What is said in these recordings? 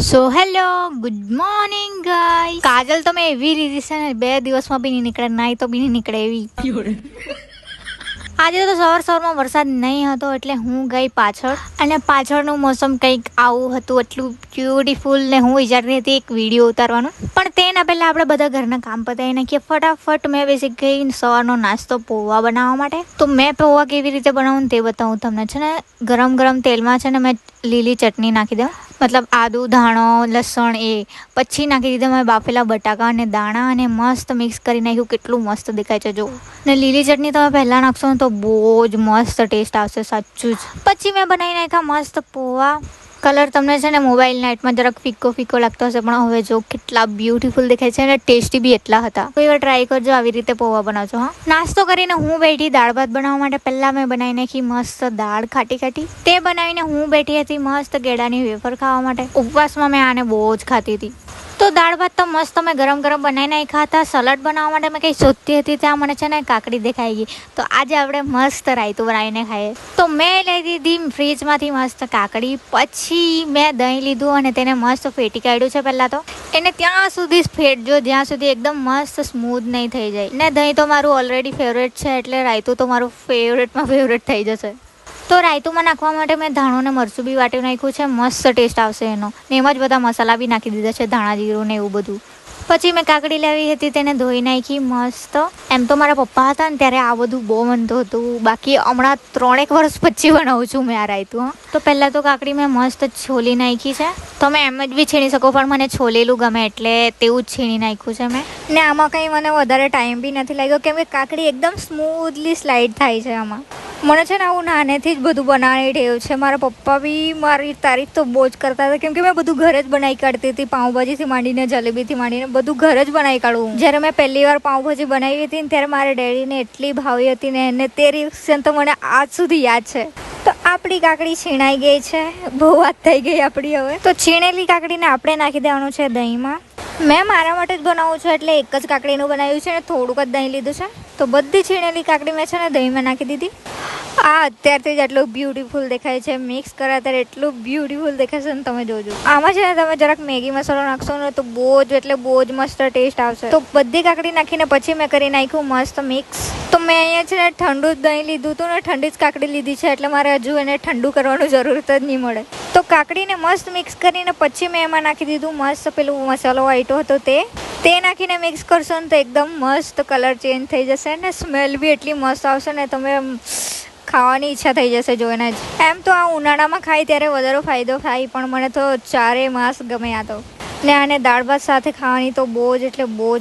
સો hello good morning guys. Kajal તો મેં એવી રીતી છે ને 2 દિવસમાં બી નહીં નીકળે, નાઈ તો બી નહીં નીકળે એવી. આજે તો સવારમાં વરસાદ નહીં હતો એટલે હું ગઈ પાછળ, અને પાછળનું મોસમ કંઈક આવું હતું, એટલું બ્યુટીફુલ. ને હું વિચારતી હતી એક વિડીયો ઉતારવાનું, પણ તેના પહેલાં આપણે બધા ઘરના કામ પતાવી નાખીએ ફટાફટ. મેં બેસી ગઈ સવારનો નાસ્તો પૌવા બનાવવા માટે. તો મેં પૌવા કેવી રીતે બનાવું તે બતાવું તમને. છે ને ગરમ તેલમાં છે ને મેં લીલી ચટણી નાખી દઉં, મતલબ આદુ ધાણો લસણ, એ પછી નાખી દીધા મેં બાફેલા બટાકા અને દાણા, અને મસ્ત મિક્સ કરી નાખ્યું. કેટલું મસ્ત દેખાય છે જો. ને લીલી ચટણી તમે પહેલાં નાખશો ને તો બહુ જ મસ્ત ટેસ્ટ આવશે, સાચું જ. પછી મેં બનાવી નાખ્યા મસ્ત પૌવા. કલર તમને છે ને મોબાઈલ નાઇટમાં જરાક ફીકો લાગતો હશે, પણ હવે જો કેટલા બ્યુટીફુલ દેખાય છે, અને ટેસ્ટી બી એટલા હતા. કોઈ વાર ટ્રાય કરજો, આવી રીતે પૌવા બનાવજો. હા, નાસ્તો કરીને હું બેઠી દાળ ભાત બનાવવા માટે. પહેલાં મેં બનાવી નાખી મસ્ત દાળ ખાટી. તે બનાવીને હું બેઠી હતી મસ્ત કેળાની વેફર ખાવા માટે. ઉપવાસમાં મેં આને બહુ જ ખાતી હતી. તો દાળ ભાત તો મસ્ત મેં ગરમ બનાવી નાખ્યા હતા. સલાડ બનાવવા માટે મેં કંઈ શોધતી હતી, ત્યાં મને છે ને કાકડી દેખાઈ ગઈ. તો આજે આપણે મસ્ત રાયતું બનાવીને ખાઈએ. તો મેં લઈ દીધી ફ્રીજમાંથી મસ્ત કાકડી. પછી મેં દહીં લીધું અને તેને મસ્ત ફેટી કાઢ્યું છે. પહેલાં તો એને ત્યાં સુધી ફેટજો જ્યાં સુધી એકદમ મસ્ત સ્મૂથ નહીં થઈ જાય. ને દહીં તો મારું ઓલરેડી ફેવરેટ છે, એટલે રાયતું તો મારું ફેવરેટ થઈ જશે. તો રાયતુંમાં નાખવા માટે મેં ધાણું ને મરચું બી વાટી નાખ્યું છે. મસ્ત ટેસ્ટ આવશે એનો. ને એમાં જ બધા મસાલા બી નાખી દીધા છે, ધાણા જીરું ને એવું બધું. પછી મેં કાકડી લાવી હતી, તેને ધોઈ નાખી મસ્ત. એમ તો મારા પપ્પા હતા ને ત્યારે આ બધું બહુ મનતું હતું, બાકી હમણાં 3-1 વર્ષ પછી બનાવું છું મેં આ રાયતું. તો પહેલાં તો કાકડી મેં મસ્ત છોલી નાખી છે. તમે એમ જ બી છીણી શકો, પણ મને છોલેલું ગમે એટલે તેવું જ છીણી નાખ્યું છે મેં. ને આમાં કંઈ મને વધારે ટાઈમ બી નથી લાગ્યો, કેમ કે કાકડી એકદમ સ્મૂથલી સ્લાઇડ થાય છે આમાં. મને છે ને આવું નાનેથી જ બધું બનાવવાની ટેવ છે. મારા પપ્પા બી મારી તારીફ તો બહુ જ કરતા હતા, કેમ કે મેં બધું ઘરે જ બનાવી કાઢતી હતી. પાઉંભાજીથી માંડીને જલેબીથી માંડીને બધું ઘરે જ બનાવી કાઢું. જ્યારે મેં પહેલી વાર પાઉંભાજી બનાવી હતી ને ત્યારે મારા ડેડીને એટલી ભાવી હતી ને, એને તે રિએક્શન તો મને આજ સુધી યાદ છે. તો આપણી કાકડી છીણાઈ ગઈ છે, બહુ વાત થઈ ગઈ આપણી હવે. તો છીણેલી કાકડીને આપણે નાખી દેવાનું છે દહીંમાં. મેં મારા માટે જ બનાવું છું એટલે એક જ કાકડીનું બનાવ્યું છે ને થોડુંક જ દહીં લીધું છે. તો બધી છીણેલી કાકડી મેં છે ને દહીંમાં નાખી દીધી. આ અત્યારથી જ એટલું બ્યુટીફુલ દેખાય છે. મિક્સ કર્યા ત્યારે એટલું બ્યુટીફુલ દેખાશે ને, તમે જોજો. આમાં છે ને તમે જરાક મેગી મસાલો નાખશો ને તો બહુ જ મસ્ત ટેસ્ટ આવશે. તો બધી કાકડી નાખીને પછી મેં કરી નાખ્યું મસ્ત મિક્સ. તો મેં અહીંયા છે ને ઠંડુ જ દહીં લીધું હતું ને ઠંડી જ કાકડી લીધી છે, એટલે મારે હજુ એને ઠંડુ કરવાનું જરૂરત જ નહીં મળે. તો કાકડીને મસ્ત મિક્સ કરીને પછી મેં એમાં નાખી દીધું મસ્ત પેલું મસાલો વાટ્યો હતો તે નાખીને મિક્સ કરશો ને તો એકદમ મસ્ત કલર ચેન્જ થઈ જશે ને સ્મેલ બી એટલી મસ્ત આવશે ને, તમે ખાવાની ઈચ્છા થઈ જશે જોઈને જ. એમ તો આ ઉનાળામાં ખાય ત્યારે વધારે ફાયદો થાય, પણ મને તો 4 માસ ગમે આ તો. ને આને દાળ ભાત સાથે ખાવાની તો બહુ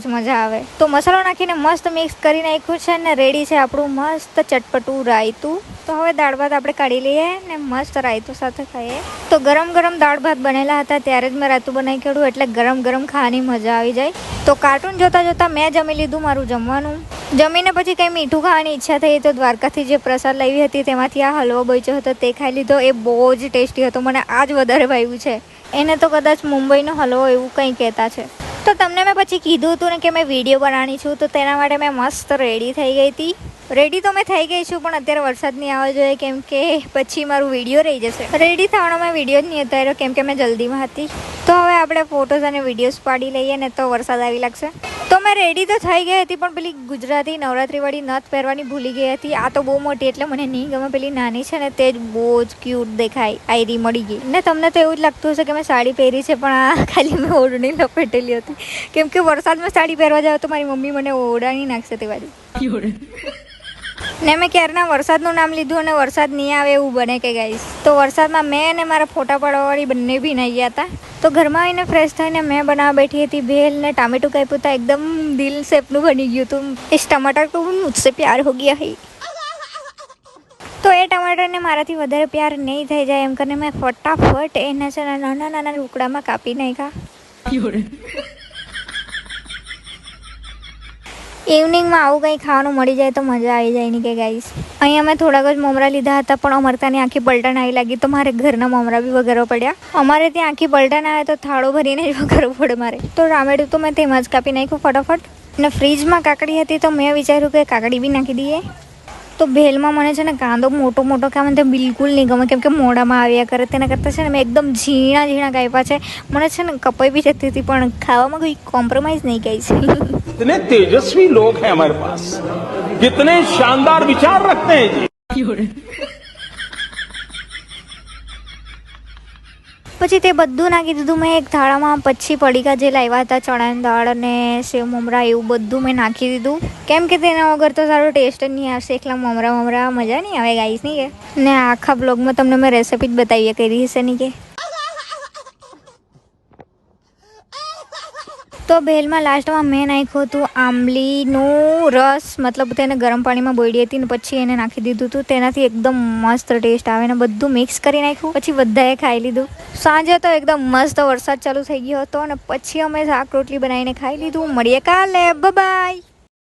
જ મજા આવે. તો મસાલો નાખીને મસ્ત મિક્સ કરી નાખ્યું છે ને રેડી છે આપણું મસ્ત ચટપટું રાયતું. તો હવે દાળ ભાત આપણે કાઢી લઈએ ને મસ્ત રાયતું સાથે ખાઈએ. તો ગરમ દાળ ભાત બનેલા હતા ત્યારે જ મેં રાયતું બનાવી કાઢ્યું, એટલે ગરમ ખાવાની મજા આવી જાય. તો કાર્ટૂન જોતા મેં જમી લીધું મારું જમવાનું. જમીને પછી કંઈ મીઠું ખાવાની ઈચ્છા થઈ તો દ્વારકાથી જે પ્રસાદ લાવી હતી તેમાંથી આ હલવો બચ્યો હતો તે ખાઈ લીધો. એ બહુ જ ટેસ્ટી હતો, મને આ જ વધારે ભાવ્યું છે. એને તો કદાચ મુંબઈનો હલવો એવું કંઈ કહેતા છે. તો તમને મેં પછી કીધું હતું ને કે મેં વિડીયો બનાવવાની છું, તો તેના માટે મેં મસ્ત રેડી થઈ ગઈ હતી. રેડી તો મેં થઈ ગઈ છું, પણ અત્યારે વરસાદ નહીં આવવો જોઈએ, કેમ કે પછી મારું વિડીયો રહી જશે. રેડી થવાનો મેં વિડીયો જ નહીં ઉતાર્યો, કેમ કે મેં જલ્દીમાં હતી. તો હવે આપણે ફોટોઝ અને વિડીયોઝ પાડી લઈએ ને તો વરસાદ આવી લાગશે. તો મેં રેડી તો થઈ ગઈ હતી, પણ પેલી ગુજરાતી નવરાત્રીવાળી નથ પહેરવાની ભૂલી ગઈ હતી. આ તો બહુ મોટી એટલે મને નહીં ગમે. પેલી નાની છે ને તે જ બહુ જ ક્યુટ દેખાય. આયરી મળી ગઈ ને. તમને તો એવું જ લાગતું હશે કે મેં સાડી પહેરી છે, પણ આ ખાલી મેં ઓઢણી લપેટેલી હતી, કેમ કે વરસાદમાં સાડી પહેરવા જાવ તો મારી મમ્મી મને ઓઢાણી નાખશે તે બાજુ. ને મેં ક્યારના વરસાદનું નામ લીધું અને વરસાદ નહીં આવે એવું બને કે ગાઈસ. તો વરસાદમાં મેં અને મારા ફોટા પાડવાવાળી બંને બી નહીં ગયા હતા. તો ઘરમાં આવીને ફ્રેશ થઈને મેં બનાવવા બેઠી હતી ભેલ ને ટામેટું કાપ્યું હતા. એકદમ દિલ શેપનું બની ગયું હતું. इस टमाटर को मुझसे प्यार हो गया है. તો એ ટમાટરને મારાથી વધારે પ્યાર નહીં થઈ જાય એમ કરીને મેં ફટાફટ એના છે નાના ટુકડામાં કાપી નાખ્યા. ઇવનિંગમાં આવું કંઈ ખાવાનું મળી જાય તો મજા આવી જાય નહીં કે ગાઈસ. અહીંયા મેં થોડાક જ મમરા લીધા હતા, પણ અમારે ત્યાંની આખી પલટા આવી લાગી તો મારે ઘરના મમરા બી વઘારવા પડ્યા. અમારે ત્યાં આખી પલટા ના આવે તો થાળો ભરીને જ વઘારવું પડે મારે. તો ટામેટું તો મેં તેમાં જ કાપી નાખ્યું ફટાફટ. અને ફ્રીજમાં કાકડી હતી તો મેં વિચાર્યું કે કાકડી બી નાખી દઈએ. તો ભેલમાં મને છે ને કાંદો મોટો મોટો ખાવા તે બિલકુલ નહીં ગમે, કેમ કે મોઢામાં આવ્યા કરે. તેના કરતાં છે ને મેં એકદમ ઝીણા ઝીણા કાપ્યા છે. મને છે ને કપાઈ બી જતી હતી, પણ ખાવામાં કોઈ કોમ્પ્રોમાઇઝ નહીં કરી છે. कितने तेजस्वी लोग हैं हमारे पास, कितने शानदार विचार रखते हैं जी. પછી તે બધું નાખી દીધું મેં એક થાળામાં. પછી પડીકા જે લાવ્યા હતા ચણાની દાળ અને સેવ મમરા એવું બધું મેં નાખી દીધું, કેમ કે તેના વગર તો સારો ટેસ્ટ જ નહીં આવશે. એકલા મમરા મજા નહીં આવે ગાઈસ નહીં કે. ને આખા બ્લોગમાં તમને મેં રેસીપી જ બતાવીએ કરી હશે નહીં કે. તો ભેલમાં લાસ્ટમાં મેં નાખ્યું હતું આંબલીનો રસ, મતલબ તેને ગરમ પાણીમાં બોળી હતી ને પછી એને નાખી દીધું હતું. તેનાથી એકદમ મસ્ત ટેસ્ટ આવે ને બધું મિક્સ કરી નાખ્યું. પછી બધાએ ખાઈ લીધું. સાંજે તો એકદમ મસ્ત વરસાદ ચાલુ થઈ ગયો હતો અને પછી અમે શાક રોટલી બનાવીને ખાઈ લીધું. મળીએ કાલે, બાય.